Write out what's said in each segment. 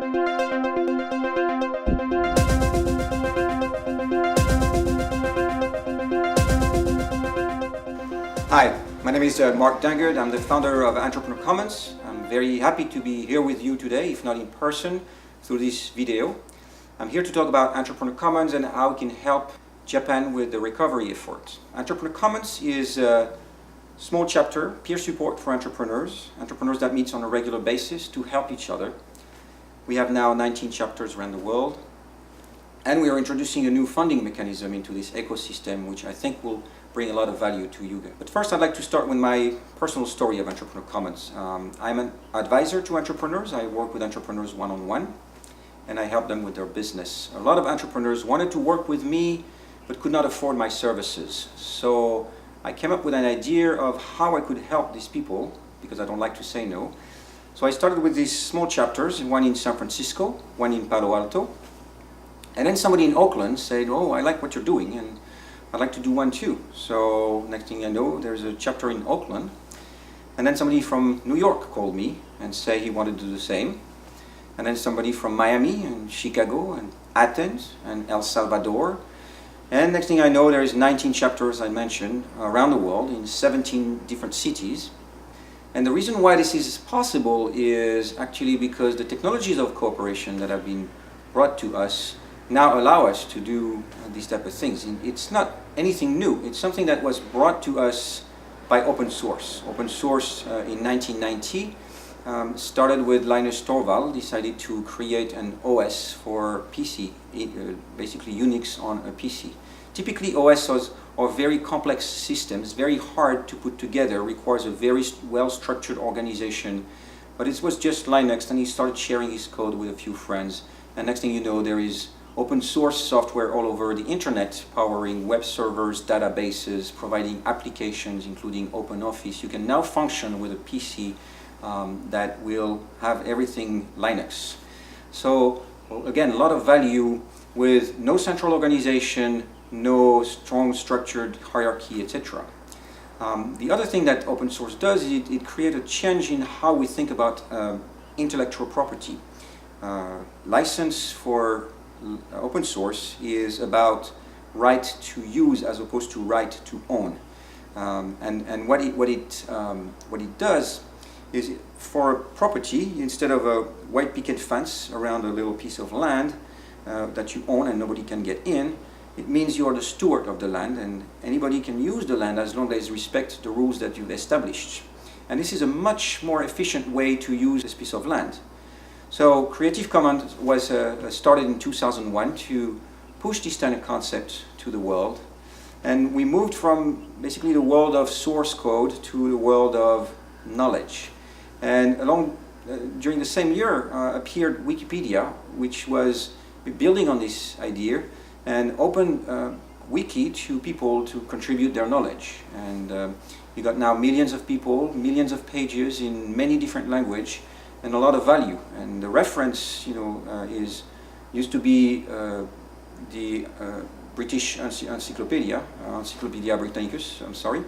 Hi, my name is Marc Dangeard. I'm the founder of Entrepreneur Commons. I'm very happy to be here with you today, if not in person, through this video. I'm here to talk about Entrepreneur Commons and how we can help Japan with the recovery effort. Entrepreneur Commons is a small chapter, peer support for entrepreneurs that meet on a regular basis to help each other. We have now 19 chapters around the world, and we are introducing a new funding mechanism into this ecosystem, which I think will bring a lot of value to you guys. But first, I'd like to start with my personal story of Entrepreneur Commons. I'm an advisor to entrepreneurs. I work with entrepreneurs one-on-one, and I help them with their business. A lot of entrepreneurs wanted to work with me, but could not afford my services. So I came up with an idea of how I could help these people, because I don't like to say no. So I started with these small chapters, one in San Francisco, one in Palo Alto, and then somebody in Oakland said, "Oh, I like what you're doing, and I'd like to do one too." So next thing I know, there's a chapter in Oakland, and then somebody from New York called me and said he wanted to do the same, and then somebody from Miami and Chicago and Athens and El Salvador, and next thing I know, there is 19 chapters I mentioned around the world in 17 different cities. And the reason why this is possible is actually because the technologies of cooperation that have been brought to us now allow us to do these type of things. And it's not anything new. It's something that was brought to us by open source. Open source in 1990 started with Linus Torvald, decided to create an OS for PC, basically Unix on a PC. Typically OSs are very complex systems, very hard to put together, requires a very well-structured organization. But it was just Linux, and he started sharing his code with a few friends. And next thing you know, there is open source software all over the internet, powering web servers, databases, providing applications, including OpenOffice. You can now function with a PC that will have everything Linux. So, again, a lot of value with no central organization, no strong structured hierarchy, etc. The other thing that open source does is it creates a change in how we think about intellectual property. License for open source is about right to use as opposed to right to own. And what it does is, for property, instead of a white picket fence around a little piece of land that you own and nobody can get in, it means you are the steward of the land, and anybody can use the land as long as respect the rules that you've established. And this is a much more efficient way to use this piece of land. So Creative Commons was started in 2001 to push this kind of concept to the world. And we moved from basically the world of source code to the world of knowledge. And during the same year appeared Wikipedia, which was building on this idea and open wiki to people to contribute their knowledge. And you got now millions of people, millions of pages in many different languages, and a lot of value. And the reference, used to be the British Encyclopedia Britannicus, I'm sorry.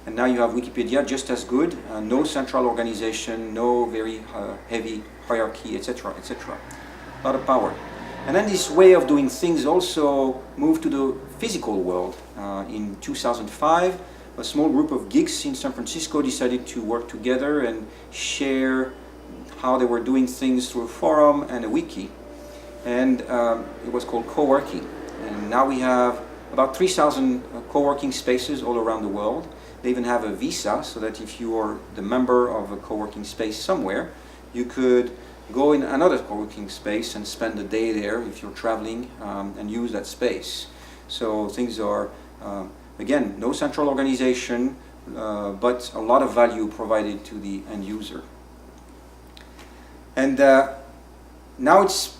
And now you have Wikipedia, just as good, no central organization, no very heavy hierarchy, etc., etc. A lot of power. And then this way of doing things also moved to the physical world. In 2005, a small group of geeks in San Francisco decided to work together and share how they were doing things through a forum and a wiki. And it was called co-working. And now we have about 3,000 co-working spaces all around the world. They even have a visa, so that if you are the member of a co-working space somewhere, you could go in another co-working space and spend a day there if you're traveling and use that space. So things are, again, no central organization, but a lot of value provided to the end user. And now it's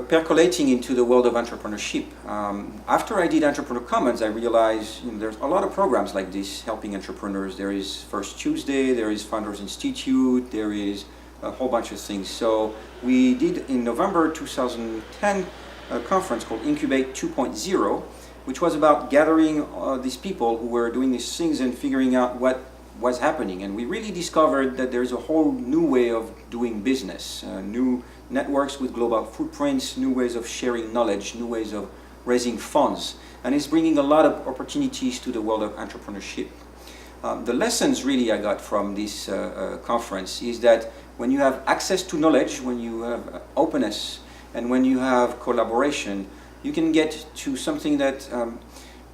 percolating into the world of entrepreneurship. After I did Entrepreneur Commons, I realized there's a lot of programs like this helping entrepreneurs. There is First Tuesday, there is Founders Institute, there is a whole bunch of things. So we did in November 2010 a conference called Incubate 2.0, which was about gathering these people who were doing these things and figuring out what was happening, and we really discovered that there's a whole new way of doing business, new networks with global footprints, new ways of sharing knowledge, new ways of raising funds, and it's bringing a lot of opportunities to the world of entrepreneurship. The lessons really I got from this conference is that when you have access to knowledge, when you have openness, and when you have collaboration, you can get to something that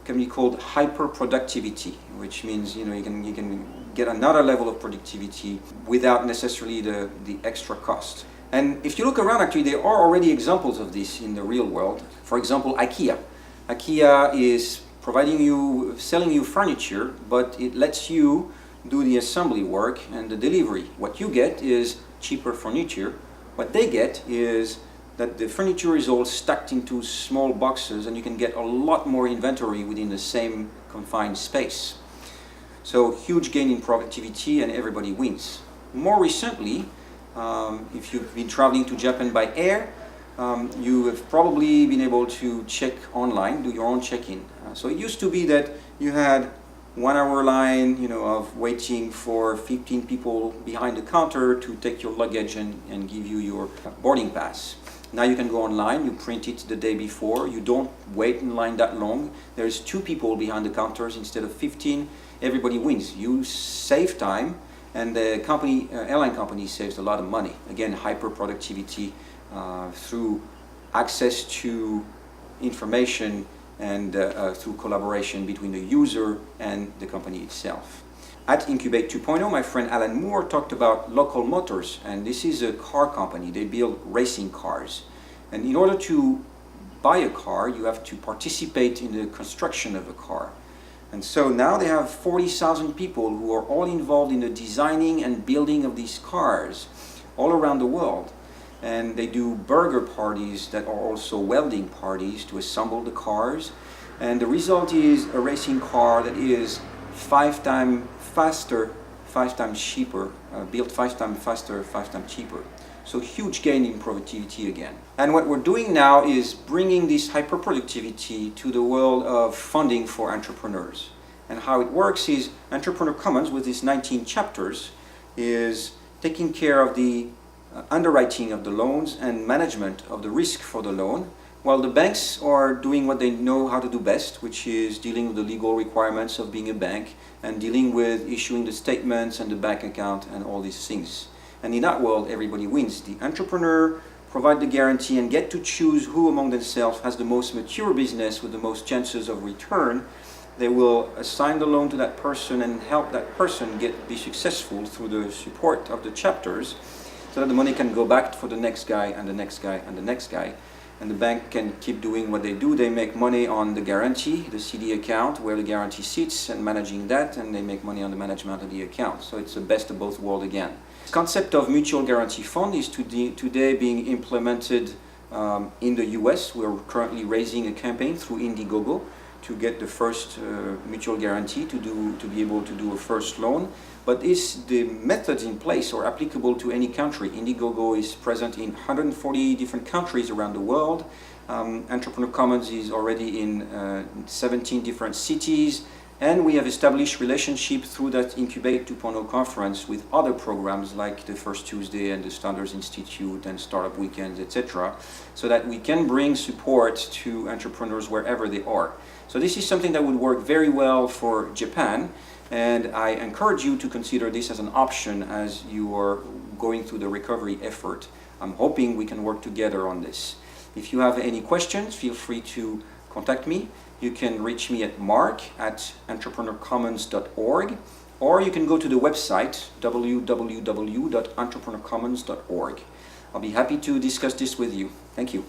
can be called hyperproductivity, which means you can get another level of productivity without necessarily the extra cost. And if you look around, actually, there are already examples of this in the real world. For example, IKEA. IKEA is selling you furniture, but it lets you do the assembly work and the delivery. What you get is cheaper furniture. What they get is that the furniture is all stacked into small boxes, and you can get a lot more inventory within the same confined space. So huge gain in productivity, and everybody wins. More recently, if you've been traveling to Japan by air, you have probably been able to check online, do your own check-in. So it used to be that you had 1 hour line, of waiting for 15 people behind the counter to take your luggage and give you your boarding pass. Now you can go online, you print it the day before, you don't wait in line that long. There's 2 people behind the counters instead of 15. Everybody wins. You save time, and the airline company saves a lot of money. Again, hyper-productivity through access to information and through collaboration between the user and the company itself. At Incubate 2.0, my friend Alan Moore talked about Local Motors, and this is a car company. They build racing cars. And in order to buy a car, you have to participate in the construction of a car. And so now they have 40,000 people who are all involved in the designing and building of these cars all around the world. And they do burger parties that are also welding parties to assemble the cars. And the result is a racing car that is 5 times faster, 5 times cheaper, built 5 times faster, 5 times cheaper. So huge gain in productivity again. And what we're doing now is bringing this hyperproductivity to the world of funding for entrepreneurs. And how it works is Entrepreneur Commons, with its 19 chapters, is taking care of the underwriting of the loans and management of the risk for the loan, while the banks are doing what they know how to do best, which is dealing with the legal requirements of being a bank and dealing with issuing the statements and the bank account and all these things. And in that world, everybody wins. The entrepreneur provide the guarantee and get to choose who among themselves has the most mature business with the most chances of return. They will assign the loan to that person and help that person be successful through the support of the chapters, so that the money can go back for the next guy and the next guy and the next guy. And the bank can keep doing what they do. They make money on the guarantee, the CD account, where the guarantee sits, and managing that, and they make money on the management of the account. So it's the best of both worlds again. This concept of mutual guarantee fund is today being implemented in the US. We're currently raising a campaign through Indiegogo to get the first mutual guarantee to be able to do a first loan. But the methods in place are applicable to any country. Indiegogo is present in 140 different countries around the world. Entrepreneur Commons is already in 17 different cities. And we have established relationship through that Incubate 2.0 conference with other programs like the First Tuesday and the Standards Institute and Startup Weekends, etc., so that we can bring support to entrepreneurs wherever they are. So this is something that would work very well for Japan. And I encourage you to consider this as an option as you are going through the recovery effort. I'm hoping we can work together on this. If you have any questions, feel free to contact me. You can reach me at marc@entrepreneurcommons.org, or you can go to the website www.entrepreneurcommons.org. I'll be happy to discuss this with you. Thank you.